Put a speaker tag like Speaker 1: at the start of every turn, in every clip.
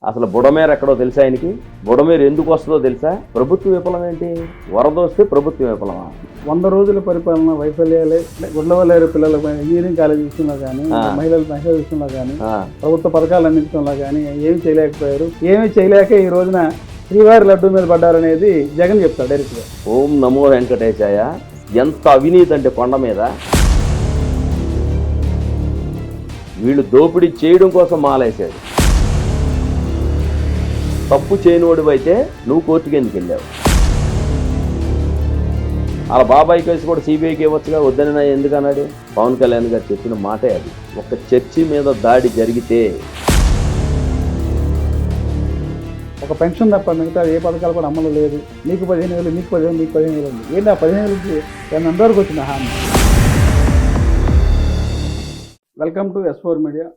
Speaker 1: అసలు బుడమేరు ఎక్కడో తెలుసా ఆయనకి? బుడమేరు ఎందుకు వస్తుందో తెలుసా? ప్రభుత్వ విఫలం ఏంటి? వరద వస్తే ప్రభుత్వ విఫలమా?
Speaker 2: 100 రోజుల పరిపాలన వైఫల్యాలే. గుడ్లవల్లేరు పిల్లల ఇంజనీరింగ్ కాలేజ్ విషయంలో కానీ, మహిళల విషయంలో కానీ, ప్రభుత్వ పథకాలు అందించడంలో కానీ ఏమి చేయలేకపోయారు. ఏమీ చేయలేక ఈ రోజున శ్రీవారి లడ్డు మీద పడ్డారనేది జగన్ చెప్తాడు డైరెక్ట్గా.
Speaker 1: ఓం నమో వెంకటేశాయ. ఎంత అవినీతి అంటే కొండ మీద. వీళ్ళు దోపిడీ చేయడం కోసం మాలేశాడు. తప్పు చేయనివాడు అయితే నువ్వు కోర్టుకి ఎందుకు వెళ్ళావు? అలా బాబాయ్ కేసు కూడా సిబిఐకి ఇవ్వచ్చుగా, వద్దని ఎందుకు అన్నాడు? పవన్ కళ్యాణ్ గారు చెప్పిన మాటే అది. ఒక చర్చి మీద దాడి జరిగితే
Speaker 2: ఒక పెన్షన్ తప్ప మిగతా ఏ పథకాలు కూడా అమలు లేదు. నీకు 15,000, నీకు 15,000, నీకు 15,000 ఉంది. ఏంటి ఆ 15,000కి అందరికి వచ్చిన హామీ? Welcome to S4 media.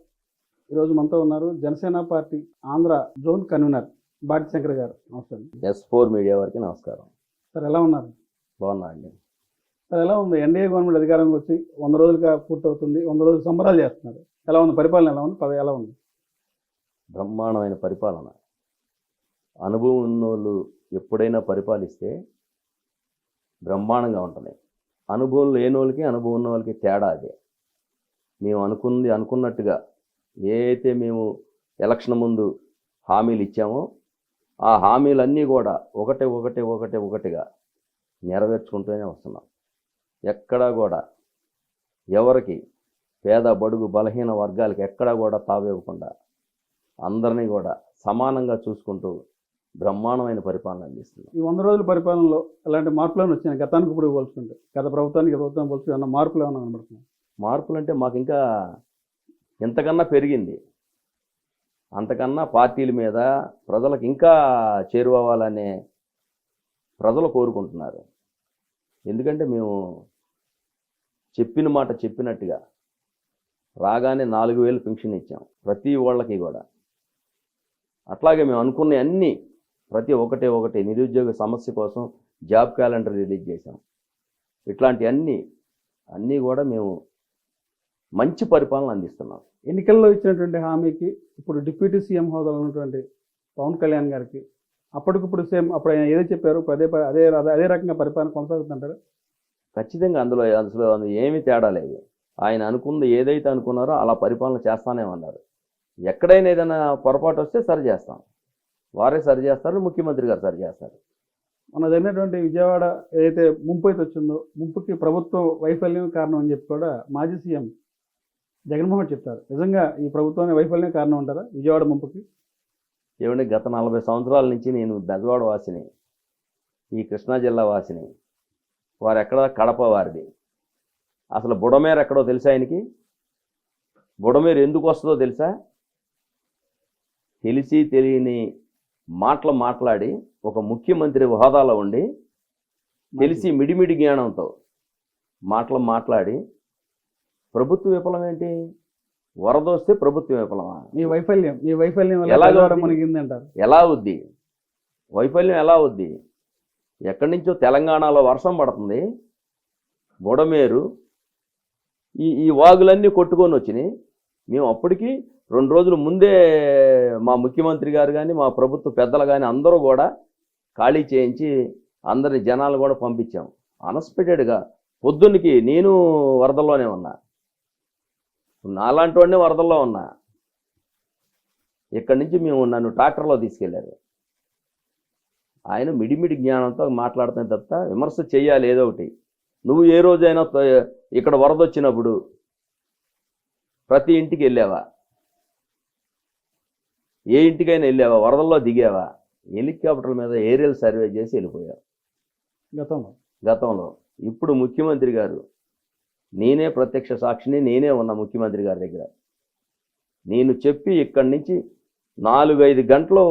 Speaker 2: ఈరోజు మనతో ఉన్నారు Janasena party Andhra zone convenor Bati Shankar garu. నమస్తే.
Speaker 1: S4 మీడియా వారికి నమస్కారం.
Speaker 2: సార్ ఎలా ఉన్నారు?
Speaker 1: బాగున్నా అండి.
Speaker 2: సార్ ఎలా ఉంది? ఎన్డీఏ గవర్నమెంట్ అధికారంకి వచ్చి 100 రోజులుగా పూర్తవుతుంది. 100 రోజులు సంబరాలు చేస్తున్నారు. ఎలా ఉంది పరిపాలన? ఎలా ఉంది? ఎలా ఉంది?
Speaker 1: బ్రహ్మాండమైన పరిపాలన. అనుభవం ఉన్నోళ్ళు ఎప్పుడైనా పరిపాలిస్తే బ్రహ్మాండంగా ఉంటుంది. అనుభవం లేని వాళ్ళకి అనుభవం ఉన్న వాళ్ళకి తేడా అదే. మేము అనుకున్నట్టుగా ఏ అయితే మేము ఎలక్షన్ ముందు హామీలు ఇచ్చామో ఆ హామీలన్నీ కూడా ఒకటిగా నెరవేర్చుకుంటూనే వస్తున్నాం. ఎక్కడా కూడా ఎవరికి పేద బడుగు బలహీన వర్గాలకి ఎక్కడా కూడా తావివ్వకుండా అందరినీ కూడా సమానంగా చూసుకుంటూ బ్రహ్మాండమైన పరిపాలన అందిస్తుంది.
Speaker 2: ఈ 100 రోజుల పరిపాలనలో ఎలాంటి మార్పులను వచ్చినాయి? గతానికి ఇప్పుడు పోల్చుకుంటే, గత ప్రభుత్వానికి ప్రభుత్వం పోల్చుకుంటే ఏమన్నా మార్పులు ఏమన్నా కనబడుతున్నాయి?
Speaker 1: మార్పులు అంటే మాకు ఇంకా ఎంతకన్నా పెరిగింది. అంతకన్నా పార్టీల మీద ప్రజలకు ఇంకా చేరువవ్వాలనే ప్రజలు కోరుకుంటున్నారు. ఎందుకంటే మేము చెప్పిన మాట చెప్పినట్టుగా రాగానే 4,000 పెన్షన్ ఇచ్చాం ప్రతి వాళ్ళకి కూడా. అట్లాగే మేము అనుకున్న అన్నీ ప్రతి ఒకటి నిరుద్యోగ సమస్య కోసం జాబ్ క్యాలెండర్ రిలీజ్ చేశాం. ఇట్లాంటి అన్నీ కూడా మేము మంచి పరిపాలన అందిస్తున్నాం.
Speaker 2: ఎన్నికల్లో ఇచ్చినటువంటి హామీకి ఇప్పుడు డిప్యూటీ సీఎం హోదాలో ఉన్నటువంటి పవన్ కళ్యాణ్ గారికి అప్పటికిప్పుడు సేమ్ అప్పుడు ఆయన ఏదో చెప్పారు అదే రకంగా పరిపాలన కొనసాగుతుంటారు.
Speaker 1: ఖచ్చితంగా అందులో ఏమీ తేడా లేదు. ఆయన అనుకుంది ఏదైతే అనుకున్నారో అలా పరిపాలన చేస్తానే ఉన్నారు. ఎక్కడైనా ఏదైనా పొరపాటు వస్తే సరి చేస్తాం. వారే సరి చేస్తారు, ముఖ్యమంత్రి గారు సరి చేస్తారు.
Speaker 2: మన జరిగినటువంటి విజయవాడ ఏదైతే ముంపు అయితే వచ్చిందో, ముంపుకి ప్రభుత్వం వైఫల్యం కారణం అని చెప్పి కూడా మాజీ సీఎం జగన్మోహన్ చెప్తారు. నిజంగా ఈ ప్రభుత్వాన్ని వైఫల్యం కారణం అంటారా విజయవాడ ముంపుకి?
Speaker 1: ఏమంటే గత 40 సంవత్సరాల నుంచి నేను బెజవాడ వాసిని, ఈ కృష్ణా జిల్లా వాసిని. వారు ఎక్కడ? కడప వారిది. అసలు బుడమేరు ఎక్కడో తెలుసా ఆయనకి? బుడమేరు ఎందుకు వస్తుందో తెలుసా? తెలిసి తెలియని మాటలు మాట్లాడి ఒక ముఖ్యమంత్రి హోదాలో ఉండి తెలిసి మిడిమిడి జ్ఞానంతో మాటలు మాట్లాడి ప్రభుత్వ విఫలం ఏంటి? వరద వస్తే ప్రభుత్వ విఫలమా?
Speaker 2: ఈ వైఫల్యం మనకిందంటారు.
Speaker 1: ఎలా అవుద్ది? వైఫల్యం ఎలా అవుద్ది? ఎక్కడి నుంచో తెలంగాణలో వర్షం పడుతుంది, బుడమేరు ఈ వాగులన్నీ కొట్టుకొని వచ్చినాయి. మేము అప్పటికి 2 రోజుల ముందే మా ముఖ్యమంత్రి గారు కానీ మా ప్రభుత్వ పెద్దలు కానీ అందరూ కూడా ఖాళీ చేయించి అందరి జనాలు కూడా పంపించాం. అన్ఎక్స్పెక్టెడ్గా పొద్దున్నకి నేను వరదల్లోనే ఉన్నా, నాలాంటి వాడినే వరదల్లో ఉన్నా. ఇక్కడి నుంచి నన్ను ట్రాక్టర్లో తీసుకెళ్లారు. ఆయన మిడిమిడి జ్ఞానంతో మాట్లాడుతున్న తప్ప విమర్శ చెయ్యాలి ఏదో ఒకటి. నువ్వు ఏ రోజైనా ఇక్కడ వరద వచ్చినప్పుడు ప్రతి ఇంటికి వెళ్ళావా? ఏ ఇంటికైనా వెళ్ళావా? వరదల్లో దిగావా? హెలికాప్టర్ల మీద ఏరియల్ సర్వే చేసి వెళ్ళిపోయావు గతంలో. ఇప్పుడు ముఖ్యమంత్రి గారు, నేనే ప్రత్యక్ష సాక్షిని, నేనే ఉన్నా ముఖ్యమంత్రి గారి దగ్గర. నేను చెప్పి ఇక్కడి నుంచి 4-5 గంటలు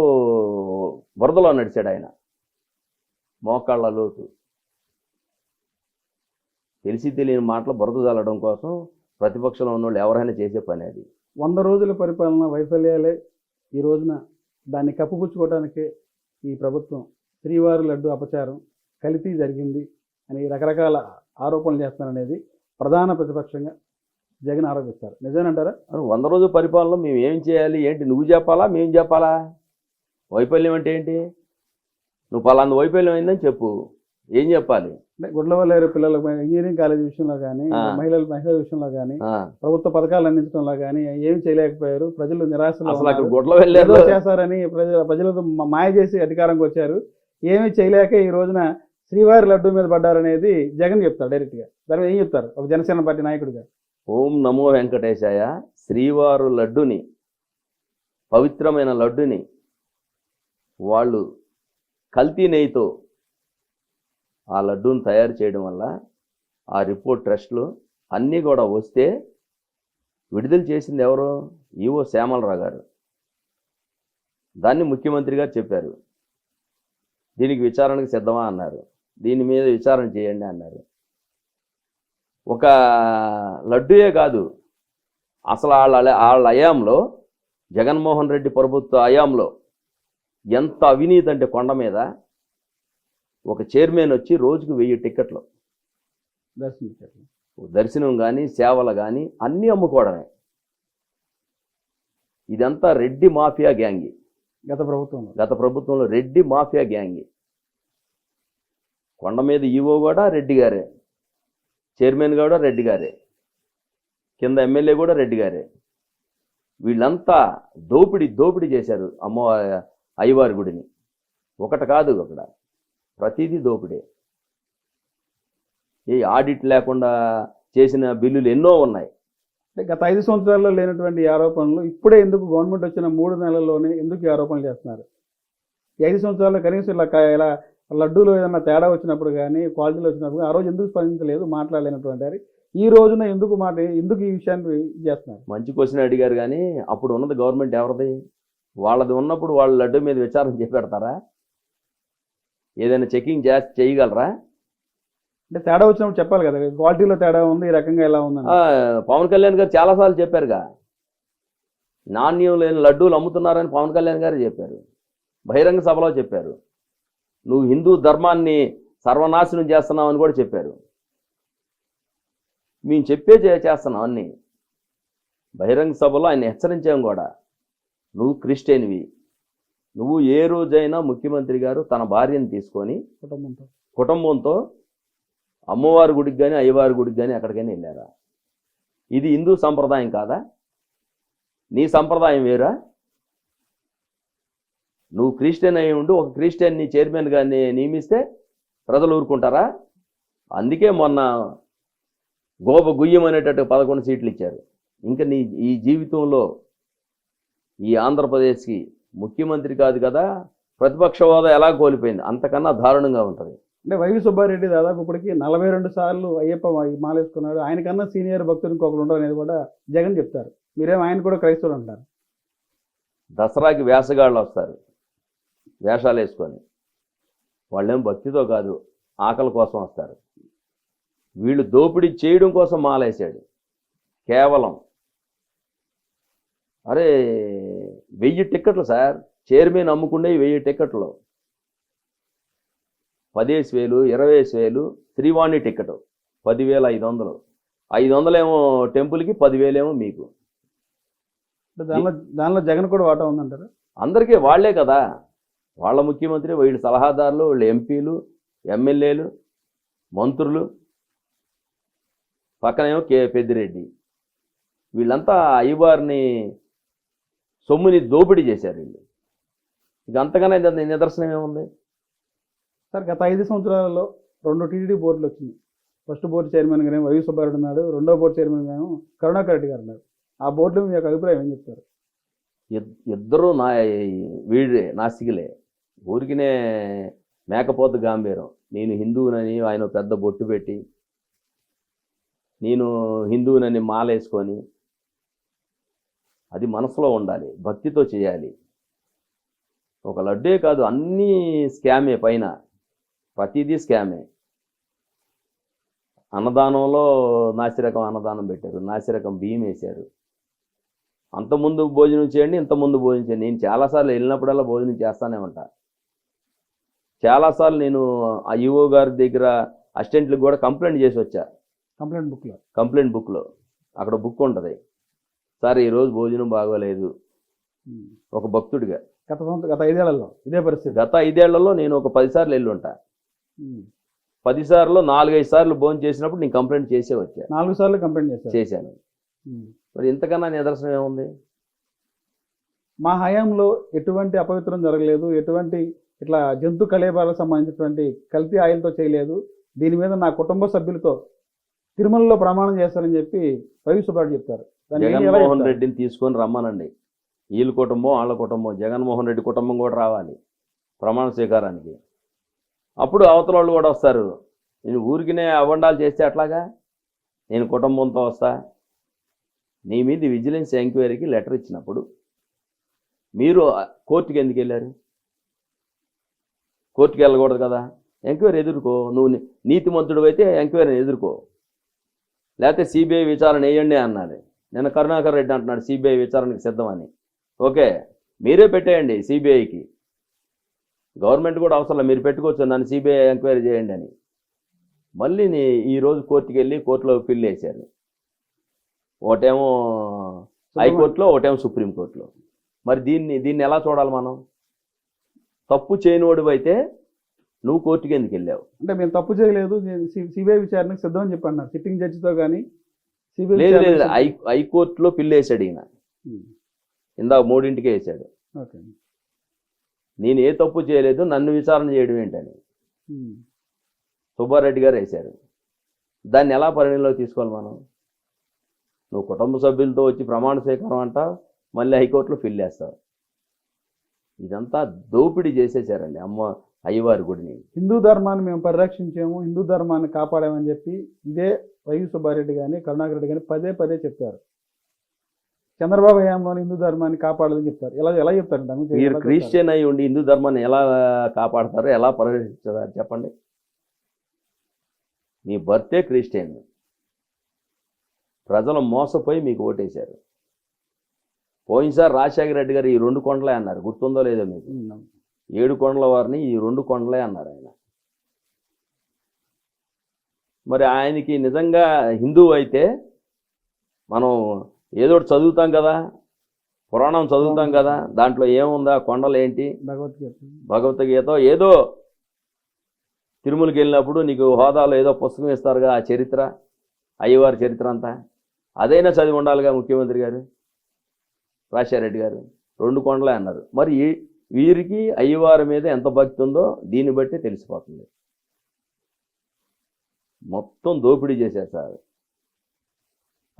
Speaker 1: వరదలో నడిచాడు ఆయన, మోకాళ్ళ లోతు. తెలిసి తెలియని మాటలు బురద చల్లడం కోసం ప్రతిపక్షంలో ఉన్నవాళ్ళు ఎవరైనా చేసే పని అది.
Speaker 2: 100 రోజుల పరిపాలన వైఫల్యాలే ఈ రోజున దాన్ని కప్పుపుచ్చుకోవడానికే ఈ ప్రభుత్వం శ్రీవారి లడ్డు అపచారం, కల్తీ జరిగింది అని రకరకాల ఆరోపణలు చేస్తున్నారనేది ప్రధాన ప్రతిపక్షంగా జగన్ ఆరోపిస్తారు. నిజమేనంటారా?
Speaker 1: 100 రోజుల పరిపాలనలో మేము ఏం చేయాలి ఏంటి? నువ్వు చెప్పాలా మేము చెప్పాలా? వైఫల్యం అంటే ఏంటి? నువ్వు పలానా వైఫల్యం అయిందని చెప్పు. ఏం చెప్పాలి?
Speaker 2: అంటే గుడ్లవల్లేరు పిల్లల ఇంజనీరింగ్ కాలేజ్ విషయంలో కానీ మహిళల విషయంలో కానీ ప్రభుత్వ పథకాలు అందించడంలో కానీ ఏమి చేయలేకపోయారు. ప్రజలు నిరాశలో
Speaker 1: అసలు అక్కడ
Speaker 2: ఉన్నారు.
Speaker 1: గుడ్ల వెళ్ళారు.
Speaker 2: ఏదో చేస్తారని ప్రజలతో మాయ చేసి అధికారంకి వచ్చారు. ఏమీ చేయలేక ఈ రోజున శ్రీవారి లడ్డు మీద పడ్డారనేది జగన్ చెప్తారు డైరెక్ట్గా. దాని మీద ఏం చెప్తారు ఒక జనసేన పార్టీ నాయకుడిగా?
Speaker 1: ఓం నమో వెంకటేశాయ. శ్రీవారు లడ్డుని, పవిత్రమైన లడ్డుని వాళ్ళు కల్తీ నెయ్యితో ఆ లడ్డూని తయారు చేయడం వల్ల ఆ రిపోర్ట్ ట్రస్ట్లు అన్నీ కూడా వస్తే విడుదల చేసింది ఎవరు? ఈవో శ్యామలరావు గారు. దాన్ని ముఖ్యమంత్రి గారు చెప్పారు. దీనికి విచారణకు సిద్ధమా అన్నారు. దీని మీద విచారణ చేయండి అన్నారు. ఒక లడ్డూయే కాదు, అసలు వాళ్ళ హయాంలో, జగన్మోహన్ రెడ్డి ప్రభుత్వ హయాంలో ఎంత అవినీతి అంటే కొండ మీద ఒక చైర్మన్ వచ్చి రోజుకు 1000 టికెట్లు దర్శనం కానీ సేవలు కానీ అన్నీ అమ్ముకోవడమే. ఇదంతా రెడ్డి మాఫియా గ్యాంగి. గత ప్రభుత్వంలో రెడ్డి మాఫియా గ్యాంగి. కొండ మీద ఈవో కూడా రెడ్డి గారే, చైర్మన్ కూడా రెడ్డి గారే, కింద ఎమ్మెల్యే కూడా రెడ్డి గారే. వీళ్ళంతా దోపిడీ చేశారు అయ్యవారి గుడిని. ఒకటి కాదు, అక్కడ ప్రతిదీ దోపిడే. ఏ ఆడిట్ లేకుండా చేసిన బిల్లులు ఎన్నో ఉన్నాయి.
Speaker 2: గత 5 సంవత్సరాల్లో లేనటువంటి ఆరోపణలు ఇప్పుడే ఎందుకు గవర్నమెంట్ వచ్చిన 3 నెలల్లోనే ఎందుకు ఈ ఆరోపణలు చేస్తున్నారు? ఈ 5 సంవత్సరాల్లో కనీసం ఇలా లడ్డూలో ఏదైనా తేడా వచ్చినప్పుడు కానీ క్వాలిటీలో వచ్చినప్పుడు ఆ రోజు ఎందుకు స్పందించలేదు, మాట్లాడలేనటువంటి వారు ఈ రోజున ఎందుకు ఈ విషయాన్ని చేస్తున్నారు?
Speaker 1: మంచి క్వశ్చన్ అడిగారు. కానీ అప్పుడు ఉన్నది గవర్నమెంట్ ఎవరిది? వాళ్ళది ఉన్నప్పుడు వాళ్ళ లడ్డు మీద విచారణ చేపెడతారా? ఏదైనా చెకింగ్ చేయగలరా?
Speaker 2: అంటే తేడా వచ్చినప్పుడు చెప్పాలి కదా, క్వాలిటీలో తేడా ఉంది, ఈ రకంగా ఎలా ఉందని.
Speaker 1: పవన్ కళ్యాణ్ గారు చాలాసార్లు చెప్పారుగా, నాణ్యం లేని లడ్డూలు అమ్ముతున్నారని పవన్ కళ్యాణ్ గారు చెప్పారు, బహిరంగ సభలో చెప్పారు. నువ్వు హిందూ ధర్మాన్ని సర్వనాశనం చేస్తున్నావు అని కూడా చెప్పారు. మేము చేస్తున్నాం అన్నీ. బహిరంగ సభలో ఆయన హెచ్చరించాం కూడా. నువ్వు క్రిస్టియన్వి, నువ్వు ఏ రోజైనా ముఖ్యమంత్రి గారు తన భార్యను తీసుకొని కుటుంబంతో అమ్మవారి గుడికి కానీ అయ్యవారి గుడికి కానీ ఎక్కడికైనా వెళ్ళారా? ఇది హిందూ సంప్రదాయం కాదా? నీ సంప్రదాయం వేరా? నువ్వు క్రిస్టియన్ అయి ఉండి ఒక క్రిస్టియన్ని చైర్మన్గా నియమిస్తే ప్రజలు ఊరుకుంటారా? అందుకే మొన్న గుయ్యం అనేటట్టు 11 సీట్లు ఇచ్చారు. ఇంకా ఈ జీవితంలో ఈ ఆంధ్రప్రదేశ్కి ముఖ్యమంత్రి కాదు కదా, ప్రతిపక్ష హోదా ఎలా కోల్పోయింది, అంతకన్నా దారుణంగా ఉంటుంది.
Speaker 2: అంటే వైవి సుబ్బారెడ్డి దాదాపు ఇప్పటికి 42 సార్లు అయ్యప్ప మాలేసుకున్నాడు. ఆయనకన్నా సీనియర్ భక్తులు ఇంకొకరు ఉండరు అనేది కూడా జగన్ చెప్తారు. మీరేమో ఆయన కూడా క్రైస్తవులు అంటారు.
Speaker 1: దసరాకి వేషగాళ్ళు వస్తారు, వేషాలు వేసుకొని. వాళ్ళేం భక్తితో కాదు, ఆకలి కోసం వస్తారు. వీళ్ళు దోపిడీ చేయడం కోసం మాలేశాడు కేవలం. అరే 1000 టికెట్లు సార్, చైర్మన్ అమ్ముకుండే 1000 టికెట్లు, 10,000, 20,000 శ్రీవాణి టికెట్ 10,500. 500 ఏమో టెంపుల్కి, 10,000 ఏమో మీకు.
Speaker 2: దానిలో జగన్ కూడా వాటా ఉందంటారు.
Speaker 1: అందరికీ వాళ్లే కదా, వాళ్ళ ముఖ్యమంత్రి, వీళ్ళు సలహాదారులు, వీళ్ళు ఎంపీలు, ఎమ్మెల్యేలు, మంత్రులు, పక్కనేమో పెద్దిరెడ్డి. వీళ్ళంతా అయ్యవారిని సొమ్ముని దోపిడీ చేశారు వీళ్ళు. ఇక అంతగానే నిదర్శనం ఏముంది
Speaker 2: సార్? గత 5 సంవత్సరాలలో 2 టీటీడీ బోర్డులు వచ్చింది. ఫస్ట్ బోర్డు చైర్మన్ గారు వైవి సుబ్బారెడ్డి ఉన్నాడు, రెండో బోర్డు చైర్మన్ గారు కరుణాకర్ రెడ్డి గారు ఉన్నారు. ఆ బోర్డులో మీ యొక్క అభిప్రాయం ఏం చెప్తారు?
Speaker 1: ఇద్దరు వీడే నాస్తికులే. ఊరికినే మేకపోతు గాంభీరం. నేను హిందువునని ఆయన పెద్ద బొట్టు పెట్టి, నేను హిందువునని మాలేసుకొని, అది మనసులో ఉండాలి, భక్తితో చేయాలి. ఒక లడ్డే కాదు, అన్నీ స్కామే. పైన ప్రతిదీ స్కామే. అన్నదానంలో నాసిరకం అన్నదానం పెట్టారు, నాసిరకం బియ్యం వేశారు. అంతకుముందు భోజనం చేయండి, ఇంతకుముందు భోజనం చేయండి. నేను చాలాసార్లు వెళ్ళినప్పుడల్లా భోజనం చేస్తానే ఉంటా. చాలాసార్లు నేను ఆ ఈఓ గారి దగ్గర అసిస్టెంట్లకు కూడా కంప్లైంట్ చేసి వచ్చా. కంప్లైంట్ బుక్లో అక్కడ బుక్ ఉంటుంది. సార్ ఈరోజు భోజనం బాగోలేదు, ఒక భక్తుడిగా
Speaker 2: గత 5 ఏళ్లలో ఇదే పరిస్థితి.
Speaker 1: గత 5 ఏళ్లలో నేను ఒక 10 సార్లు వెళ్ళి ఉంటా. 10 సార్లు 4-5 సార్లు భోజనం చేసినప్పుడు నేను కంప్లైంట్ చేసే వచ్చా.
Speaker 2: 4 సార్లు కంప్లైంట్
Speaker 1: చేశాను. మరి ఇంతకన్నా నిదర్శనం ఏముంది?
Speaker 2: మా హయాంలో ఎటువంటి అపవిత్రం జరగలేదు, ఎటువంటి ఇట్లా జంతు కళేబరాలకు సంబంధించినటువంటి కల్తీ ఆయిల్తో చేయలేదు, దీని మీద నా కుటుంబ సభ్యులతో తిరుమలలో ప్రమాణం చేస్తారని చెప్పి వైవి సుబ్బారెడ్డి చెప్తారు.
Speaker 1: జగన్మోహన్ రెడ్డిని తీసుకొని రమ్మనండి. వీళ్ళ కుటుంబం వాళ్ళ కుటుంబం, జగన్మోహన్ రెడ్డి కుటుంబం కూడా రావాలి ప్రమాణ స్వీకారానికి. అప్పుడు అవతల వాళ్ళు కూడా వస్తారు. నేను ఊరికినే అవండాలు చేస్తే అట్లాగా నేను కుటుంబంతో వస్తా. నీ మీద విజిలెన్స్ ఎంక్వైరీకి లెటర్ ఇచ్చినప్పుడు మీరు కోర్టుకి ఎందుకు వెళ్ళారు? కోర్టుకి వెళ్ళకూడదు కదా. ఎంక్వైరీ ఎదుర్కో. నువ్వు నీతిమంతుడు అయితే ఎంక్వైరీని ఎదుర్కో, లేకపోతే సిబిఐ విచారణ వేయండి అన్నది. నిన్న కరుణాకర్ రెడ్డి అంటున్నాడు సిబిఐ విచారణకి సిద్ధమని. ఓకే, మీరే పెట్టేయండి సిబిఐకి. గవర్నమెంట్ కూడా అవసరం, మీరు పెట్టుకోవచ్చు నన్ను సిబిఐ ఎంక్వైరీ చేయండి అని. మళ్ళీ ఈరోజు కోర్టుకి వెళ్ళి కోర్టులో ఫిల్ వేశారు. ఒకటేమో హైకోర్టులో, ఒకటేమో సుప్రీంకోర్టులో. మరి దీన్ని ఎలా చూడాలి మనం? తప్పు చేయనివాడు అయితే నువ్వు కోర్టుకి ఎందుకు వెళ్ళావు?
Speaker 2: అంటే మేము తప్పు చేయలేదు, సిబిఐ విచారణకు సిద్ధం అని చెప్పి అన్నారు. సిట్టింగ్ జడ్జితో కానీ
Speaker 1: లేదు, హైకోర్టులో పిల్లి వేసాడు ఈయన. ఇందాక 3ంటికే వేసాడు. నేను ఏ తప్పు చేయలేదు, నన్ను విచారణ చేయడం ఏంటని సుబ్బారెడ్డి గారు వేశారు. దాన్ని ఎలా పరిగణలోకి తీసుకోవాలి మనం? నువ్వు కుటుంబ సభ్యులతో వచ్చి ప్రమాణ స్వీకారం అంటావు, మళ్ళీ హైకోర్టులో ఫిల్ వేస్తావు. ఇదంతా దోపిడీ చేసేసారండి అయ్యవారి గుడిని.
Speaker 2: హిందూ ధర్మాన్ని మేము పరిరక్షించాము, హిందూ ధర్మాన్ని కాపాడామని చెప్పి ఇదే వైవి సుబ్బారెడ్డి కానీ కరుణాకర్ రెడ్డి కానీ పదే చెప్పారు. చంద్రబాబు హయాంలోని హిందూ ధర్మాన్ని కాపాడాలని చెప్తారు. ఎలా చెప్తారు?
Speaker 1: మీరు క్రిస్టియన్ అయి ఉండి హిందూ ధర్మాన్ని ఎలా కాపాడతారో, ఎలా పరిరక్షిస్తారు చెప్పండి? మీ బర్తే క్రిస్టియన్. ప్రజలు మోసపోయి మీకు ఓటేశారు. పోయినసారి రాజశేఖర రెడ్డి గారు ఈ 2 కొండలే అన్నారు, గుర్తుందో లేదో మీకు? 7 కొండల వారిని ఈ 2 కొండలే అన్నారు ఆయన. మరి ఆయనకి నిజంగా హిందువు అయితే మనం ఏదో చదువుతాం కదా, పురాణం చదువుతాం కదా, దాంట్లో ఏముందా? కొండలు ఏంటి? భగవద్గీత ఏదో తిరుమలకి వెళ్ళినప్పుడు నీకు హోదాలో ఏదో పుస్తకం ఇస్తారుగా, ఆ చరిత్ర, అయ్యవారి చరిత్ర అంతా అదైనా చదివి ఉండాలిగా ముఖ్యమంత్రి గారు రాజశేఖర రెడ్డి గారు. 2 కొండలే అన్నారు. మరి వీరికి అయ్యవారి మీద ఎంత భక్తి ఉందో దీన్ని బట్టి తెలిసిపోతుంది. మొత్తం దోపిడీ చేశారు సార్.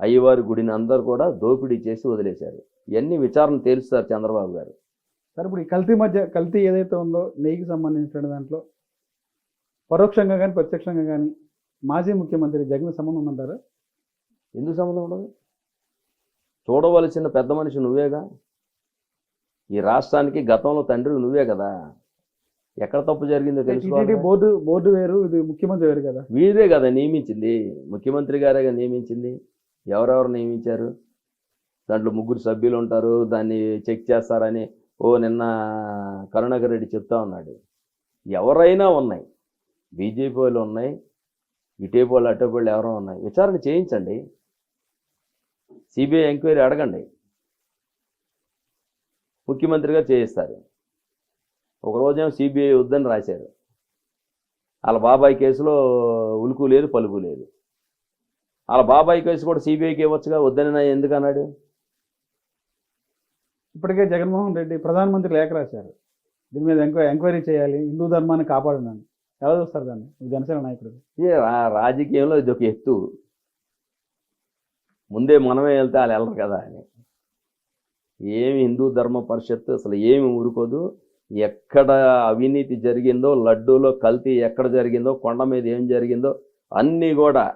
Speaker 1: అయ్యవారి గుడిని అందరూ కూడా దోపిడీ చేసి వదిలేశారు. ఇవన్నీ విచారణ తేలుస్తారు చంద్రబాబు గారు.
Speaker 2: సార్ ఇప్పుడు ఈ కల్తీ ఏదైతే ఉందో నెయ్యికి సంబంధించిన దాంట్లో పరోక్షంగా కానీ ప్రత్యక్షంగా కానీ మాజీ ముఖ్యమంత్రి జగన్ సంబంధం ఉందంటారా?
Speaker 1: ఎందుకు సంబంధం ఉండదు? చూడవలసిన పెద్ద మనిషి నువ్వేగా. ఈ రాష్ట్రానికి గతంలో తండ్రి నువ్వే కదా. ఎక్కడ తప్పు జరిగిందో తెలుసుకోవాలి.
Speaker 2: బోర్డు వేరు, ఇది ముఖ్యమంత్రి వేరు కదా.
Speaker 1: వీరే కదా నియమించింది, ముఖ్యమంత్రి గారేగా నియమించింది. ఎవరెవరు నియమించారు? దాంట్లో 3 సభ్యులు ఉంటారు, దాన్ని చెక్ చేస్తారని నిన్న కరుణాకర్ రెడ్డి చెప్తా ఉన్నాడు. ఎవరైనా ఉన్నాయి, బీజేపీ వాళ్ళు ఉన్నాయి, ఇటేపు వాళ్ళు అటేపు వాళ్ళు ఎవరో ఉన్నాయి. విచారణ చేయించండి, సిబిఐ ఎంక్వైరీ అడగండి, ముఖ్యమంత్రి గారు చేయిస్తారు. ఒకరోజేమో సిబిఐ వద్దని రాశారు. వాళ్ళ బాబాయ్ కేసులో ఉలుకు లేదు పలుకు లేదు. వాళ్ళ బాబాయ్ కేసు కూడా సిబిఐకి ఇవ్వచ్చుగా, వద్దని ఎందుకు అన్నాడు?
Speaker 2: ఇప్పటికే జగన్మోహన్ రెడ్డి ప్రధానమంత్రి లేఖ రాశారు, దీని మీద ఎంక్వైరీ చేయాలి, హిందూ ధర్మాన్ని కాపాడనని. ఎలా చూస్తారు దాన్ని జనసేన నాయకుడు?
Speaker 1: రాజకీయంలో ఇది ఒక ఎత్తు. ముందే మనమే వెళ్తే వాళ్ళు వెళ్ళరు కదా అని. ఏమి హిందూ ధర్మ పరిషత్తు అసలు ఏమి ఊరుకోదు. ఎక్కడ అవినీతి జరిగిందో, లడ్డూలో కల్తీ ఎక్కడ జరిగిందో, కొండ మీద ఏం జరిగిందో అన్నీ కూడా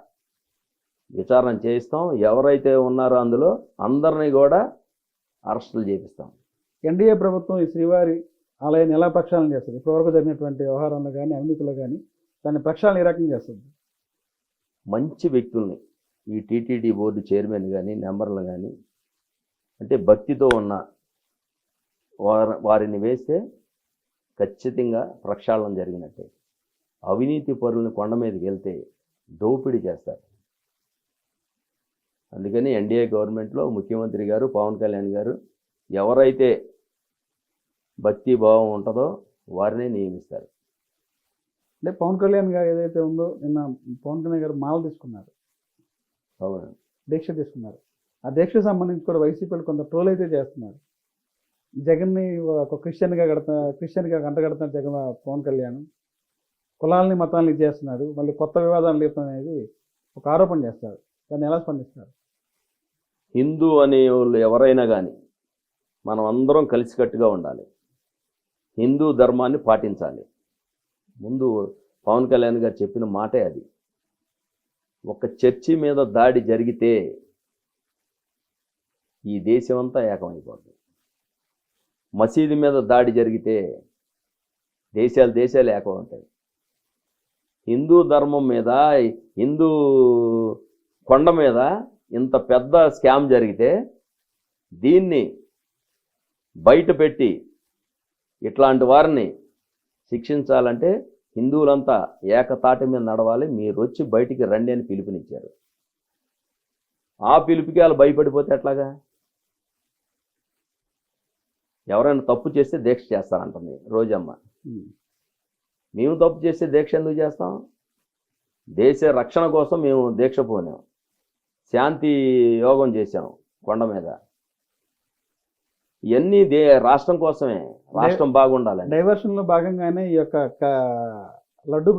Speaker 1: విచారణ చేయిస్తాం. ఎవరైతే ఉన్నారో అందులో అందరినీ కూడా అరెస్టులు చేపిస్తాం.
Speaker 2: ఎన్డీఏ ప్రభుత్వం ఈ శ్రీవారి ఆలయాన్ని ఎలా ప్రక్షాళన చేస్తుంది? ఇప్పటివరకు జరిగినటువంటి వ్యవహారంలో కానీ అవినీతిలో కానీ దాన్ని ప్రక్షాళన ఏ రకంగా చేస్తుంది?
Speaker 1: మంచి వ్యక్తుల్ని, ఈ టీటీడీ బోర్డు చైర్మన్ కానీ మెంబర్లు కానీ, అంటే భక్తితో ఉన్న వారిని వేస్తే ఖచ్చితంగా ప్రక్షాళన జరిగినట్టే. అవినీతి పరులను కొండ మీదకి వెళ్తే దోపిడీ చేస్తారు. అందుకని ఎన్డీఏ గవర్నమెంట్లో ముఖ్యమంత్రి గారు పవన్ కళ్యాణ్ గారు ఎవరైతే భక్తి భావం ఉంటుందో వారినే నియమిస్తారు.
Speaker 2: అంటే పవన్ కళ్యాణ్ గారు ఏదైతే ఉందో నిన్న పవన్ కళ్యాణ్ గారు మాల తీసుకున్నారు,
Speaker 1: అవును.
Speaker 2: దీక్ష తీసుకున్నారు. ఆ దీక్షకు సంబంధించి కూడా వైసీపీలు కొంత ట్రోల్ అయితే చేస్తున్నారు. జగన్ని ఒక క్రిస్టియన్గా అంటగడుతున్నారు జగన్ పవన్ కళ్యాణ్. కులాలని మతాలని చేస్తున్నారు, మళ్ళీ కొత్త వివాదాలు లేపుతాం అనేది ఒక ఆరోపణ చేస్తారు. దాన్ని ఎలా స్పందిస్తారు?
Speaker 1: హిందూ అనే వాళ్ళు ఎవరైనా కానీ మనం అందరం కలిసికట్టుగా ఉండాలి, హిందూ ధర్మాన్ని పాటించాలి. ముందు పవన్ కళ్యాణ్ గారు చెప్పిన మాటే అది. ఒక చర్చి మీద దాడి జరిగితే ఈ దేశం అంతా ఏకమైపోతుంది. మసీదు మీద దాడి జరిగితే దేశాలు ఏకమవుతాయి. హిందూ ధర్మం మీద, హిందూ కొండ మీద ఇంత పెద్ద స్కామ్ జరిగితే దీన్ని బయట పెట్టి ఇట్లాంటి వారిని శిక్షించాలంటే హిందువులంతా ఏకతాటి మీద నడవాలి, మీరు వచ్చి బయటికి రండి అని పిలుపునిచ్చారు. ఆ పిలుపుకి వాళ్ళు భయపడిపోతే ఎట్లాగా? ఎవరైనా తప్పు చేస్తే దీక్ష చేస్తారంటుంది రోజమ్మ. మేము తప్పు చేస్తే దీక్ష ఎందుకు చేస్తాం? దేశ రక్షణ కోసం మేము దీక్ష పోనాం, శాంతి యోగం చేశాం కొండ మీద. ఇవన్నీ రాష్ట్రం కోసమే, రాష్ట్రం బాగుండాలని.
Speaker 2: డైవర్షన్లో భాగంగానే ఈ యొక్క లడ్డు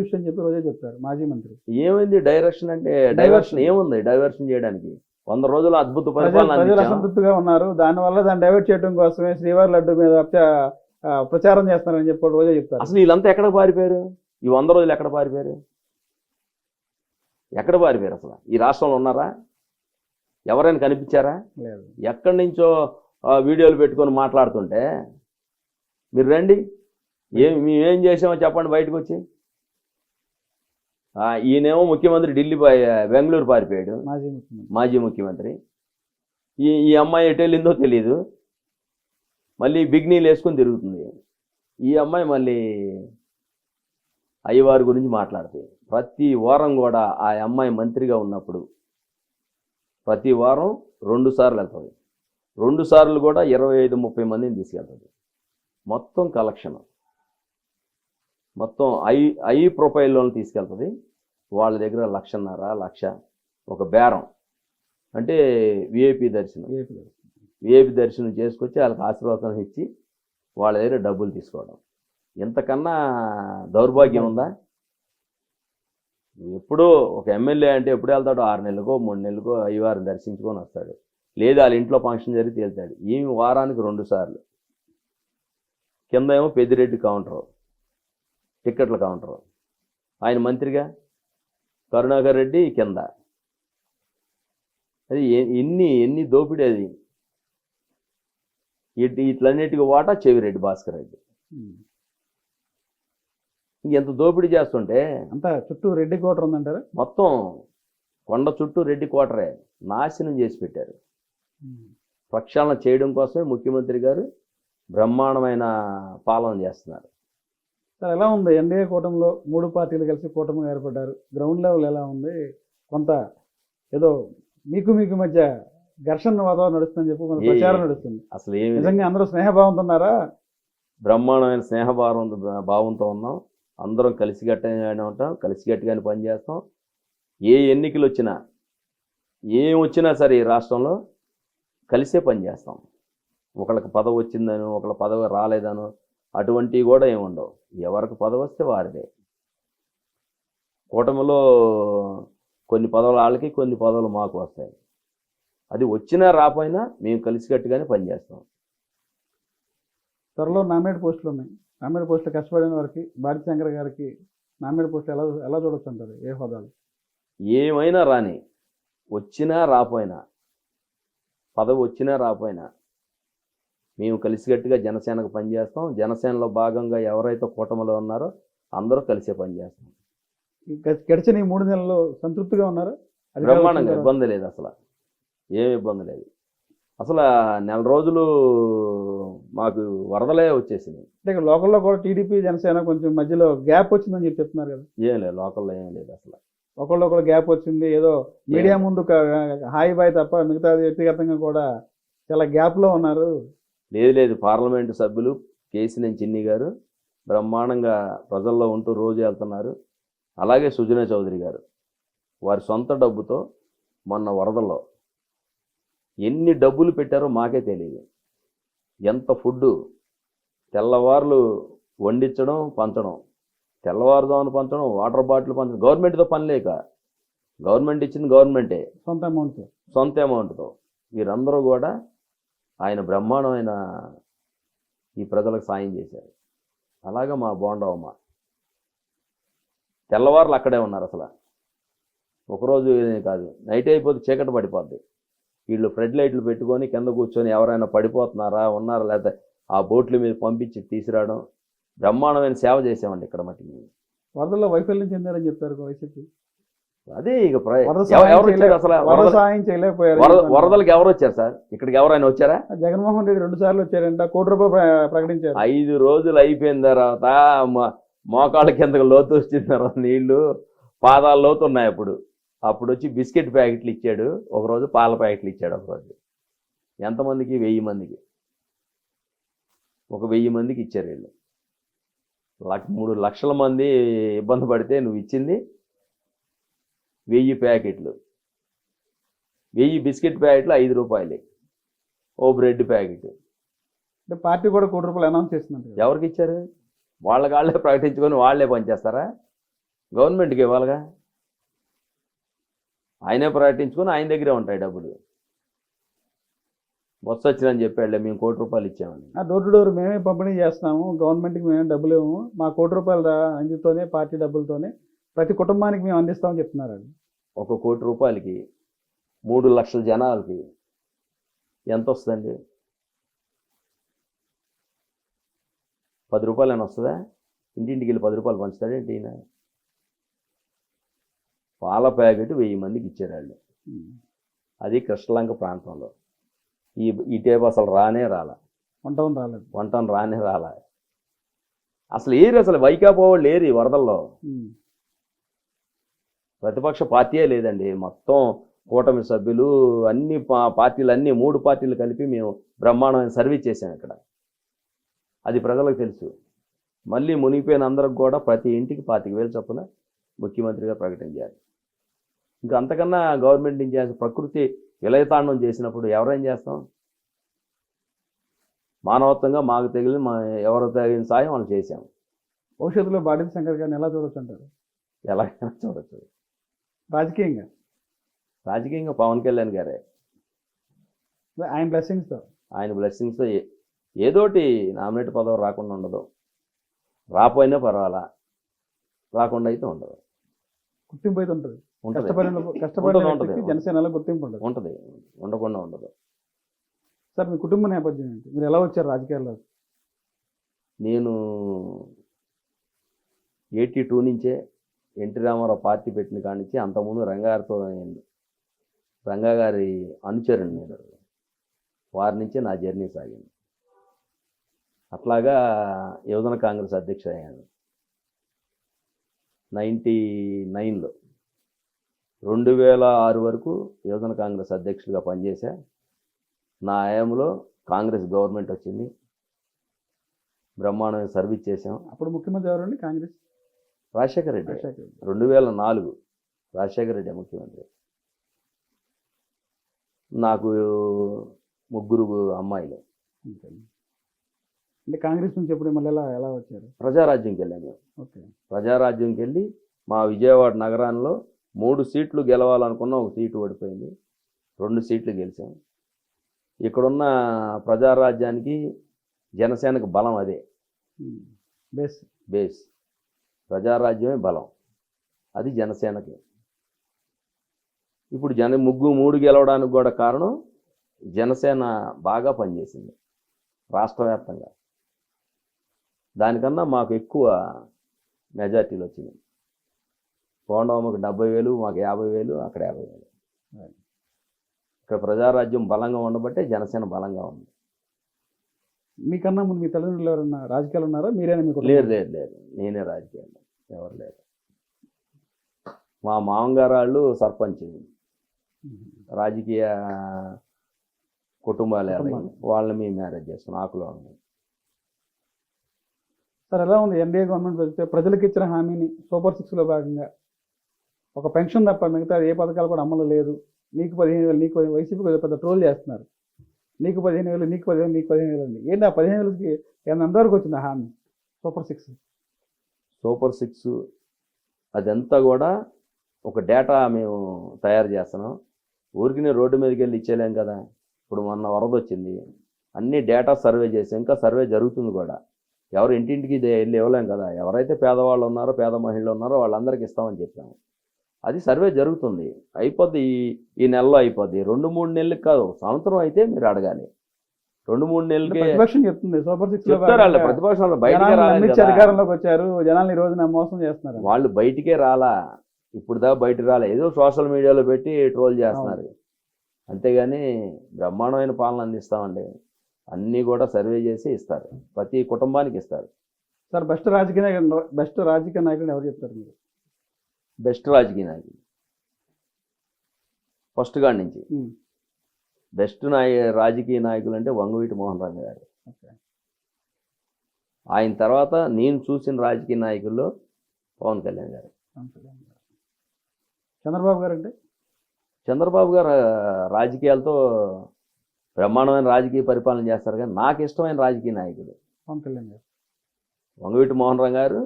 Speaker 2: విషయం చెప్పి రోజే చెప్తారు మాజీ మంత్రి.
Speaker 1: ఏమైంది డైరెక్షన్ అంటే? డైవర్షన్ ఏముంది డైవర్షన్ చేయడానికి? 100 రోజులు అద్భుత పరిపాలన.
Speaker 2: ప్రజలు అసంతృప్తిగా ఉన్నారు, దానివల్ల దాన్ని డైవర్ట్ చేయడం కోసమే శ్రీవారి లడ్డు మీద ప్రచారం చేస్తున్నారని చెప్పి రోజే చెప్తారు.
Speaker 1: అసలు వీళ్ళంతా ఎక్కడ పారిపోయారు? ఈ 100 రోజులు ఎక్కడ పారిపోయారు? అసలు ఈ రాష్ట్రంలో ఉన్నారా? ఎవరైనా కనిపించారా?
Speaker 2: లేదు.
Speaker 1: ఎక్కడి నుంచో వీడియోలు పెట్టుకొని మాట్లాడుతుంటే మీరు రండి, మేమేం చేసామో చెప్పండి బయటకు వచ్చి. ఈయనేమో ముఖ్యమంత్రి ఢిల్లీ బెంగళూరు పారిపోయాడు, మాజీ ముఖ్యమంత్రి. ఈ అమ్మాయి ఎటు వెళ్ళిందో తెలీదు, మళ్ళీ బిగ్నీలు వేసుకొని తిరుగుతుంది. ఈ అమ్మాయి మళ్ళీ అయ్యవారి గురించి మాట్లాడుతుంది. ప్రతి వారం కూడా ఆ అమ్మాయి మంత్రిగా ఉన్నప్పుడు ప్రతి వారం 2 సార్లు వెళ్తుంది. 2 సార్లు కూడా 25-30 మందిని తీసుకెళ్తుంది. మొత్తం కలెక్షన్, మొత్తం ఐ ప్రొఫైల్లోని తీసుకెళ్తుంది. వాళ్ళ దగ్గర 1,50,000 ఒక బేరం, అంటే విఐపి దర్శనం చేసుకొచ్చి వాళ్ళకి ఆశీర్వాదం ఇచ్చి వాళ్ళ దగ్గర డబ్బులు తీసుకోవడం. ఎంతకన్నా దౌర్భాగ్యం ఉందా? ఎప్పుడో ఒక ఎమ్మెల్యే అంటే ఎప్పుడు వెళ్తాడు? 6 నెలలకో 3 నెలలకో అయ్యవారిని దర్శించుకొని వస్తాడు, లేదా వాళ్ళ ఇంట్లో ఫంక్షన్ జరిగితే వెళ్తాడు. ఈమె వారానికి 2 సార్లు. కింద ఏమో పెద్దిరెడ్డి కౌంటరు, టిక్కెట్ల కౌంటరు. ఆయన మంత్రిగా కరుణాకర్ రెడ్డి కింద. అది ఎన్ని దోపిడీ అది. ఇట్లన్నిటికీ వాటా చెవిరెడ్డి భాస్కర్ రెడ్డి. ఇంకెంత దోపిడీ చేస్తుంటే
Speaker 2: అంతా చుట్టూ రెడ్డి కోటర్ ఉందంటారు.
Speaker 1: మొత్తం కొండ చుట్టూ రెడ్డి కోటరే నాశనం చేసి పెట్టారు. ప్రక్షాళన చేయడం కోసమే ముఖ్యమంత్రి గారు బ్రహ్మాండమైన పాలన చేస్తున్నారు.
Speaker 2: సార్, ఎలా ఉంది ఎన్డీఏ కూటమిలో 3 పార్టీలు కలిసి కూటమిగా ఏర్పడ్డారు? గ్రౌండ్ లెవెల్ ఎలా ఉంది? కొంత ఏదో మీకు మధ్య ఘర్షణ వాతావరణం నడుస్తుందని చెప్పి కొంత ప్రచారం నడుస్తుంది.
Speaker 1: అసలు ఏమి
Speaker 2: నిజంగా అందరూ స్నేహభావంతో ఉన్నారా?
Speaker 1: బ్రహ్మాండమైన భావంతో ఉన్నాం. అందరం కలిసికట్టుగానే ఉంటాం, కలిసికట్టుగానే పనిచేస్తాం. ఏ ఎన్నికలు వచ్చినా, ఏం వచ్చినా సరే ఈ రాష్ట్రంలో కలిసే పనిచేస్తాం. ఒకళ్ళకి పదవి వచ్చిందనో, ఒకళ్ళ పదవి రాలేదనో అటువంటివి కూడా ఏమి ఉండవు. ఎవరికి పదవి వస్తే వారిదే. కూటమిలో కొన్ని పదవులు వాళ్ళకి, కొన్ని పదవులు మాకు వస్తాయి. అది వచ్చినా రాపోయినా మేము కలిసికట్టుగానే పనిచేస్తాం.
Speaker 2: త్వరలో నామినేట్ పోస్టులు ఉన్నాయి. నామినేట్ పోస్టులు కష్టపడిన వారికి, భారతి శంకర్ గారికి నామినేట్ పోస్టులు ఎలా చూడొచ్చు అంటారు? ఏ హోదాలు?
Speaker 1: ఏమైనా రాని, వచ్చినా రాపోయినా, పదవి వచ్చినా రాపోయినా మేము కలిసికట్టుగా జనసేనకు పనిచేస్తాం. జనసేనలో భాగంగా ఎవరైతే కూటమిలో ఉన్నారో అందరూ కలిసే పనిచేస్తాం.
Speaker 2: గడిచిన ఈ 3 నెలల్లో సంతృప్తిగా ఉన్నారా?
Speaker 1: బ్రహ్మాండంగా, ఇబ్బంది లేదు, అసలు ఏమి ఇబ్బంది లేదు. అసలు 4 రోజులు మాకు వరదలే వచ్చేసింది.
Speaker 2: అంటే లోకల్లో కూడా టీడీపీ జనసేన కొంచెం మధ్యలో గ్యాప్ వచ్చిందని చెప్పి చెప్తున్నారు కదా?
Speaker 1: ఏం లేదు, లోకల్లో ఏం లేదు. అసలు
Speaker 2: ఒకళ్ళు గ్యాప్ వచ్చింది. ఏదో మీడియా ముందు హాయి బాయ్ తప్ప మిగతా వ్యక్తిగతంగా కూడా చాలా గ్యాప్లో ఉన్నారు.
Speaker 1: లేదు పార్లమెంటు సభ్యులు కేసినేని చిన్ని గారు బ్రహ్మాండంగా ప్రజల్లో ఉంటూ రోజు వెళ్తున్నారు. అలాగే సుజనా చౌదరి గారు వారి సొంత డబ్బుతో మొన్న వరదల్లో ఎన్ని డబ్బులు పెట్టారో మాకే తెలియదు. ఎంత ఫుడ్డు తెల్లవార్లు వండించడం పంచడం, తెల్లవారుజామున పంచడం, వాటర్ బాటిల్ పంచడం, గవర్నమెంట్తో పని లేక, గవర్నమెంట్ ఇచ్చింది గవర్నమెంటే సొంత అమౌంట్తో వీరందరూ కూడా ఆయన బ్రహ్మాండమైన ఈ ప్రజలకు సాయం చేశారు. అలాగా మా బోండవమ్మ తెల్లవారులు అక్కడే ఉన్నారు. అసలు ఒకరోజు కాదు, నైట్ అయిపోతే చీకటి పడిపోద్ది. వీళ్ళు ఫ్లడ్ లైట్లు పెట్టుకొని కింద కూర్చొని ఎవరైనా పడిపోతున్నారా ఉన్నారా లేకపోతే ఆ బోట్ల మీద పంపించి తీసుకురావడం, బ్రహ్మాండమైన సేవ చేసామండి ఇక్కడ మట్టికి.
Speaker 2: వరదల్లో వైఫల్యం చెందారని చెప్పారు వైసీపీ.
Speaker 1: అదే ఇక ఎవరు వచ్చారు అసలు వరదలకు ఎవరు వచ్చారు సార్? ఇక్కడికి ఎవరైనా వచ్చారా?
Speaker 2: జగన్మోహన్ రెడ్డి 2 సార్లు వచ్చారంట, ₹1 కోటి ప్రకటించారు.
Speaker 1: 5 రోజులు అయిపోయిన తర్వాత మోకాళ్ళ కిందకు లోతు వచ్చిన తర్వాత నీళ్లు పాదాల లోతు ఉన్నాయి. అప్పుడు వచ్చి బిస్కెట్ ప్యాకెట్లు ఇచ్చాడు ఒకరోజు, పాల ప్యాకెట్లు ఇచ్చాడు ఒకరోజు. ఎంతమందికి? 1000 మందికి. 1000 మందికి ఇచ్చారు వీళ్ళు. 3 లక్షల మంది ఇబ్బంది పడితే నువ్వు ఇచ్చింది 1000 ప్యాకెట్లు, 1000 బిస్కెట్ ప్యాకెట్లు ₹5. ఓ బ్రెడ్ ప్యాకెట్.
Speaker 2: అంటే పార్టీ కూడా ₹1 అనౌన్స్ చేస్తున్నారు.
Speaker 1: ఎవరికి ఇచ్చారు? వాళ్ళే ప్రకటించుకొని వాళ్ళే పనిచేస్తారా? గవర్నమెంట్కి ఇవ్వాలిగా. ఆయనే ప్రకటించుకొని ఆయన దగ్గరే ఉంటాయి డబ్బులు. బొత్స వచ్చిందని చెప్పాడులే మేము ₹1 ఇచ్చామని.
Speaker 2: డోర్ టు డోర్ మేమే పంపిణీ చేస్తాము, గవర్నమెంట్కి మేమే డబ్బులు ఇవ్వము, మా ₹1 అందితోనే పార్టీ డబ్బులతోనే ప్రతి కుటుంబానికి మేము అందిస్తామని చెప్తున్నారు.
Speaker 1: ₹1 కోటి 3 లక్షల జనాలకి ఎంత వస్తుందండి? ₹10 అని వస్తుందా? ఇంటింటికి వెళ్ళి ₹10 పంచుతాడేంటి ఈయన? పాల ప్యాకెట్ 1000 మందికి ఇచ్చారు వాళ్ళు. అది కృష్ణలంక ప్రాంతంలో. ఈ టేపు అసలు రానే రాలా, వంటం రానే రాలా. అసలు వైకాపా వాళ్ళు లేరు ఈ వరదల్లో. ప్రతిపక్ష పార్టీయే లేదండి. మొత్తం కూటమి సభ్యులు అన్ని పార్టీలు 3 పార్టీలు కలిపి మేము బ్రహ్మాండమైన సర్వీస్ చేసాం ఇక్కడ. అది ప్రజలకు తెలుసు. మళ్ళీ మునిగిపోయిన అందరికి కూడా ప్రతి ఇంటికి 25,000 చొప్పున ముఖ్యమంత్రిగా ప్రకటించారు. ఇంకా అంతకన్నా గవర్నమెంట్ నుంచి ప్రకృతి విలయతాండం చేసినప్పుడు ఎవరేం చేస్తాం? మానవత్వంగా మాకు ఎవరు తగిన సాయం వాళ్ళు చేశాం.
Speaker 2: భవిష్యత్తులో బాడీ శంకర్ గారిని ఎలా చూడొచ్చు అంటారు?
Speaker 1: ఎలాగైనా చూడొచ్చు.
Speaker 2: రాజకీయంగా
Speaker 1: పవన్ కళ్యాణ్ గారే ఆయన బ్లెస్సింగ్స్తో ఏదోటి నామినేట్ పదవి రాకుండా ఉండదు. రాపోయినా పర్వాలా, రాకుండా అయితే ఉండదు.
Speaker 2: గుర్తింపు అయితే ఉంటుంది. కష్టపడిన జనసేనలో గుర్తింపు
Speaker 1: ఉంటుంది, ఉండకుండా ఉండదు.
Speaker 2: సార్ మీ కుటుంబ నేపథ్యం ఏంటి? మీరు ఎలా వచ్చారు రాజకీయాల్లో?
Speaker 1: నేను 82 నుంచే ఎన్టీ రామారావు పార్టీ పెట్టిన కాడి నుంచి, అంతకుముందు రంగా గారి అనుచరుని నేను. వారి నుంచే నా జర్నీ సాగింది. అట్లాగా యువజన కాంగ్రెస్ అధ్యక్షుడు అయ్యాను 99లో. 2006 వరకు యువజన కాంగ్రెస్ అధ్యక్షుడిగా పనిచేశా. నా హయాంలో కాంగ్రెస్ గవర్నమెంట్ వచ్చింది, బ్రహ్మాండమైన సర్వీస్ చేశాం.
Speaker 2: అప్పుడు ముఖ్యమంత్రి ఎవరండి? కాంగ్రెస్
Speaker 1: రాజశేఖర రెడ్డి. 2004 రాజశేఖర రెడ్డి ముఖ్యమంత్రి. నాకు 3 అమ్మాయిలు.
Speaker 2: అంటే కాంగ్రెస్ నుంచి ఎప్పుడు మళ్ళీ ఎలా వచ్చారు?
Speaker 1: ప్రజారాజ్యంకి వెళ్ళాను. ప్రజారాజ్యంకి వెళ్ళి మా విజయవాడ నగరాల్లో 3 సీట్లు గెలవాలనుకున్నా 1 సీటు ఓడిపోయింది, 2 సీట్లు గెలిచాం. ఇక్కడున్న ప్రజారాజ్యానికి జనసేనకు బలం అదే బేస్. ప్రజారాజ్యమే బలం, అది జనసేనకి. ఇప్పుడు 3 గెలవడానికి కూడా కారణం జనసేన బాగా పనిచేసింది రాష్ట్ర వ్యాప్తంగా. దానికన్నా మాకు ఎక్కువ మెజార్టీలు వచ్చినాయి. కోండవమ్మకు 70,000, మాకు 50,000, అక్కడ 50,000. ఇక్కడ ప్రజారాజ్యం బలంగా ఉండబట్టే జనసేన బలంగా ఉంది.
Speaker 2: మీకన్నా ముందు మీ తల్లిదండ్రులు ఎవరన్నా రాజకీయాలు ఉన్నారా? మీరేనా? మీకు
Speaker 1: లేదు, నేనే రాజకీయాలు, ఎవరు లేరు. మా మామగారు వాళ్ళు సర్పంచ్, రాజకీయ కుటుంబాలు వాళ్ళని మేము మ్యారేజ్ చేస్తున్నాం ఆకులో ఉంది.
Speaker 2: సార్ ఎలా ఉంది ఎన్డీఏ గవర్నమెంట్ వస్తే ప్రజలకు ఇచ్చిన హామీని సూపర్ 6లో భాగంగా ఒక పెన్షన్ తప్ప మిగతా ఏ పథకాలు కూడా అమలు లేదు, నీకు 15,000 నీకు వైసీపీ పెద్ద ట్రోల్ చేస్తున్నారు, నీకు 15,000 నీకు 15,000 నీకు 15,000 అండి. ఏంటి ఆ 15,000కి ఎంతవరకు వచ్చింది హామీ సూపర్ 6?
Speaker 1: సూపర్ 6 అదంతా కూడా ఒక డేటా మేము తయారు చేస్తున్నాం. ఊరికి నేను రోడ్డు మీదకి వెళ్ళి ఇచ్చేలేం కదా. ఇప్పుడు మొన్న వరద వచ్చింది, అన్ని డేటా సర్వే చేసాం, ఇంకా సర్వే జరుగుతుంది కూడా. ఎవరు ఇంటింటికి వెళ్ళి ఇవ్వలేం కదా. ఎవరైతే పేదవాళ్ళు ఉన్నారో పేద మహిళలు ఉన్నారో వాళ్ళందరికీ ఇస్తామని చెప్పాము. అది సర్వే జరుగుతుంది, అయిపోద్ది. ఈ నెలలో అయిపోద్ది. 2-3 నెలలకు కాదు, సంవత్సరం అయితే మీరు అడగాలి. 2-3 నెలలకి
Speaker 2: ప్రతిపక్షం చెప్తుంది సూపర్ 6
Speaker 1: చెప్తారు. వాళ్ళు ప్రతిపక్షాలు బయటికి రాలేదు కదా.
Speaker 2: అధికారంలోకి వచ్చారు, జనాలు ఈ రోజున మోసం చేస్తున్నారు.
Speaker 1: వాళ్ళు బయటికే రాలా, ఇప్పుడు దాకా బయటకు రాలే. ఏదో సోషల్ మీడియాలో పెట్టి ట్రోల్ చేస్తున్నారు. అంతేగాని బ్రహ్మాండమైన పాలన అందిస్తామండి. అన్నీ కూడా సర్వే చేసి ఇస్తారు, ప్రతి కుటుంబానికి ఇస్తారు.
Speaker 2: సార్ బెస్ట్ రాజకీయ నాయకుడు ఎవరు చెప్తారు మీరు?
Speaker 1: బెస్ట్ రాజకీయ నాయకుడు ఫస్ట్ కాడి నుంచి బెస్ట్ రాజకీయ నాయకులు అంటే వంగవీటి మోహన్ రంగ గారు. ఆయన తర్వాత నేను చూసిన రాజకీయ నాయకుల్లో పవన్ కళ్యాణ్ గారు.
Speaker 2: చంద్రబాబు గారు అంటే
Speaker 1: చంద్రబాబు గారు రాజకీయాలతో బ్రహ్మాండమైన రాజకీయ పరిపాలన చేస్తారు. కానీ నాకు ఇష్టమైన రాజకీయ నాయకుడు
Speaker 2: పవన్ కళ్యాణ్ గారు,
Speaker 1: వంగవీటి మోహన్ రంగ గారు,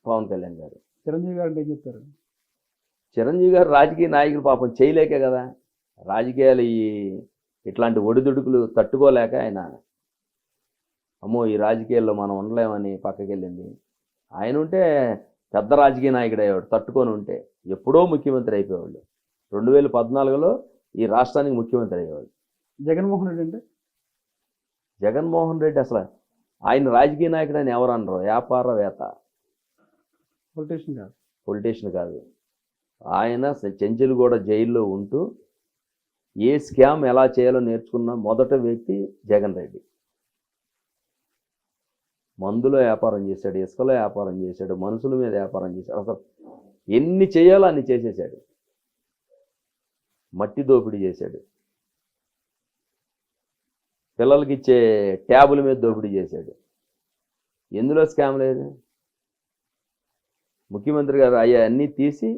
Speaker 1: పవన్ కళ్యాణ్ గారు.
Speaker 2: చిరంజీవి గారు అంటే ఏం చెప్తారు?
Speaker 1: చిరంజీవి గారు రాజకీయ నాయకులు పాపం చేయలేకే కదా. రాజకీయాలు ఇట్లాంటి ఒడిదుడుకులు తట్టుకోలేక ఆయన అమ్మో ఈ రాజకీయాల్లో మనం ఉండలేమని పక్కకి వెళ్ళింది. ఆయన ఉంటే పెద్ద రాజకీయ నాయకుడు అయ్యేవాడు. తట్టుకొని ఉంటే ఎప్పుడో ముఖ్యమంత్రి అయిపోయేవాళ్ళు. 2014లో ఈ రాష్ట్రానికి ముఖ్యమంత్రి అయ్యేవాడు.
Speaker 2: జగన్మోహన్ రెడ్డి అంటే
Speaker 1: జగన్మోహన్ రెడ్డి అసలు ఆయన రాజకీయ నాయకుడు అని ఎవరు అనరు. వ్యాపారవేత్త, పొలిటీషియన్ కాదు. ఆయన చెంచులగూడ జైల్లో ఉంటూ ఏ స్కామ్ ఎలా చేయాలో నేర్చుకున్న మొదటి వ్యక్తి జగన్ రెడ్డి. మందులో వ్యాపారం చేశాడు, ఇసుకలో వ్యాపారం చేశాడు, మనుషుల మీద వ్యాపారం చేశాడు. అసలు ఎన్ని చేయాలో అన్ని చేసేసాడు. మట్టి దోపిడీ చేశాడు, పిల్లలకి ఇచ్చే ట్యాబుల మీద దోపిడీ చేశాడు. ఎందులో స్కామ్ లేదు. ముఖ్యమంత్రి గారు అన్నీ తీసి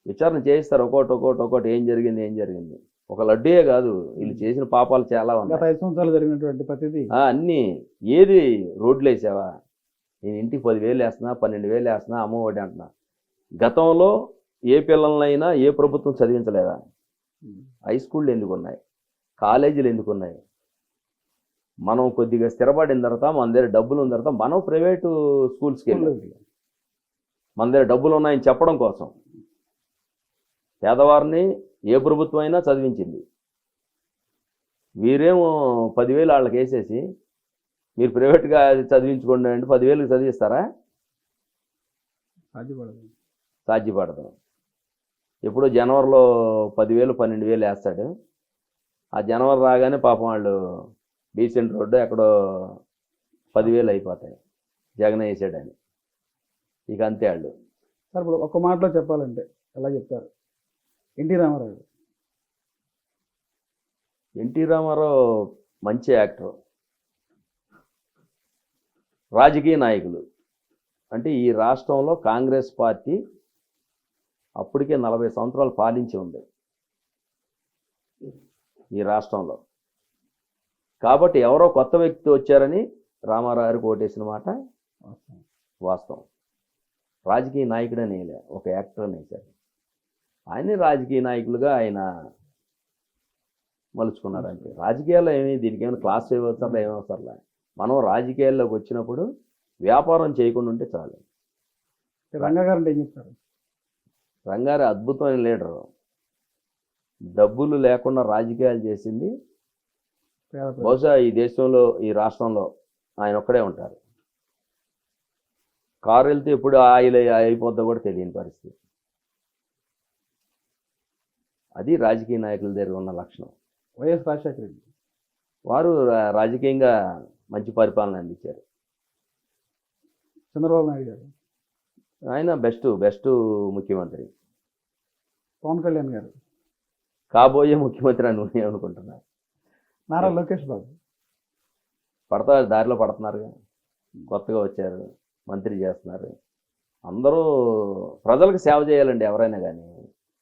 Speaker 1: విచారణ చేయిస్తారు. ఒక్కోటి ఏం జరిగింది. ఒక లడ్డూయే కాదు, వీళ్ళు చేసిన పాపాలు చాలా ఉన్నాయి.
Speaker 2: 5 సంవత్సరాలు జరిగినటువంటి ప్రతిదీ
Speaker 1: అన్నీ. ఏది రోడ్లు వేసావా, నేను ఇంటికి 10,000 వేస్తున్నా, 12,000 వేస్తున్నా, అమ్మఒడి అంటున్నా. గతంలో ఏ పిల్లలనైనా ఏ ప్రభుత్వం చదివించలేదా? హై స్కూళ్ళు ఎందుకున్నాయి, కాలేజీలు ఎందుకున్నాయి? మనం కొద్దిగా స్థిరపడిన తర్వాత, మన దగ్గర డబ్బులు ఉన్న తర్వాత మనం ప్రైవేటు స్కూల్స్కి వెళ్ళాలి. మన దగ్గర డబ్బులు ఉన్నాయని చెప్పడం కోసం పేదవారిని ఏ ప్రభుత్వం అయినా చదివించింది. వీరేమో 10,000 వాళ్ళకి వేసేసి మీరు ప్రైవేట్గా చదివించుకోండి అంటే 10,000కి చదివిస్తారా? సాధ్యపడదు. ఎప్పుడో జనవరిలో 10,000 12,000 వేస్తాడు. ఆ జనవరి రాగానే పాపం వాళ్ళు డీసెంట్ రోడ్డు ఎక్కడో 10,000 అయిపోతాయి, జగన్ వేసాడని. ఇక అంతే వాళ్ళు.
Speaker 2: సార్ ఇప్పుడు ఒక్క మాటలో చెప్పాలంటే ఎలా చెప్తారు? ఎన్టీ రామారావు.
Speaker 1: ఎన్టీ రామారావు మంచి యాక్టర్. రాజకీయ నాయకులు అంటే ఈ రాష్ట్రంలో కాంగ్రెస్ పార్టీ అప్పటికే 40 సంవత్సరాలు పాలించి ఉంది ఈ రాష్ట్రంలో. కాబట్టి ఎవరో కొత్త వ్యక్తి వచ్చారని రామారావు గారికి ఓటేసిన మాట వాస్తవం. రాజకీయ నాయకుడని ఒక యాక్టర్ అని వేశారు. ఆయన్ని రాజకీయ నాయకులుగా ఆయన మలుచుకున్నారు. అంటే రాజకీయాల్లో దీనికి ఏమైనా క్లాస్ ఇవ్వచ్చర్లా ఏమవసరలే. మనం రాజకీయాల్లోకి వచ్చినప్పుడు వ్యాపారం చేయకుండా ఉంటే చాలు.
Speaker 2: రంగాగారు అంటే ఏం చెప్తారు?
Speaker 1: రంగారు అద్భుతమైన లీడరు. డబ్బులు లేకుండా రాజకీయాలు చేసింది బహుశా ఈ దేశంలో ఈ రాష్ట్రంలో ఆయన ఒక్కడే ఉంటారు. కారు వెళ్తే ఎప్పుడు ఆయిల్ అయిపోద్దో కూడా తెలియని పరిస్థితి. అది రాజకీయ నాయకుల దగ్గర ఉన్న లక్షణం.
Speaker 2: వైఎస్ రాజశేఖర రెడ్డి
Speaker 1: వారు రాజకీయంగా మంచి పరిపాలన అందించారు.
Speaker 2: చంద్రబాబు నాయుడు గారు
Speaker 1: ఆయన బెస్ట్ ముఖ్యమంత్రి.
Speaker 2: పవన్ కళ్యాణ్ గారు
Speaker 1: కాబోయే ముఖ్యమంత్రి అని అనుకుంటున్నారు.
Speaker 2: నారా లోకేష్ బాబు
Speaker 1: దారిలో పడుతున్నారుగా, కొత్తగా వచ్చారు, మంత్రి చేస్తున్నారు. అందరూ ప్రజలకు సేవ చేయాలండి ఎవరైనా కానీ.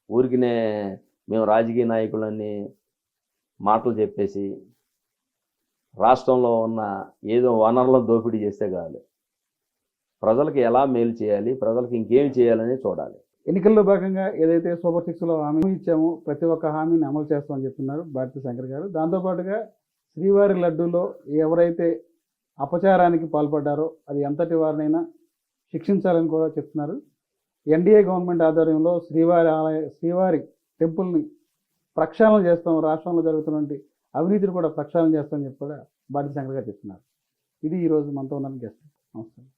Speaker 1: ఊరికినే మేము రాజకీయ నాయకులన్నీ మాటలు చెప్పేసి రాష్ట్రంలో ఉన్న ఏదో వనరులను దోపిడీ చేస్తే కాదు. ప్రజలకు ఎలా మేలు చేయాలి, ప్రజలకు ఇంకేం చేయాలని చూడాలి.
Speaker 2: ఎన్నికల్లో భాగంగా ఏదైతే సూపర్ సిక్స్లో హామీ ఇచ్చామో ప్రతి ఒక్క హామీని అమలు చేస్తామని చెప్తున్నారు భారతీ శంకర్ గారు. దాంతోపాటుగా శ్రీవారి లడ్డూలో ఎవరైతే అపచారానికి పాల్పడ్డారో అది ఎంతటి వారినైనా శిక్షించాలని కూడా చెప్తున్నారు. ఎన్డీఏ గవర్నమెంట్ ఆధ్వర్యంలో శ్రీవారి టెంపుల్ని ప్రక్షాళన చేస్తాం, రాష్ట్రంలో జరుగుతున్నటువంటి అవినీతిని కూడా ప్రక్షాళన చేస్తామని చెప్పి కూడా భారతీ శంకర్ గారు చెప్తున్నారు. ఇది ఈరోజు మనతో ఉన్న గెస్ట్. నమస్కారం.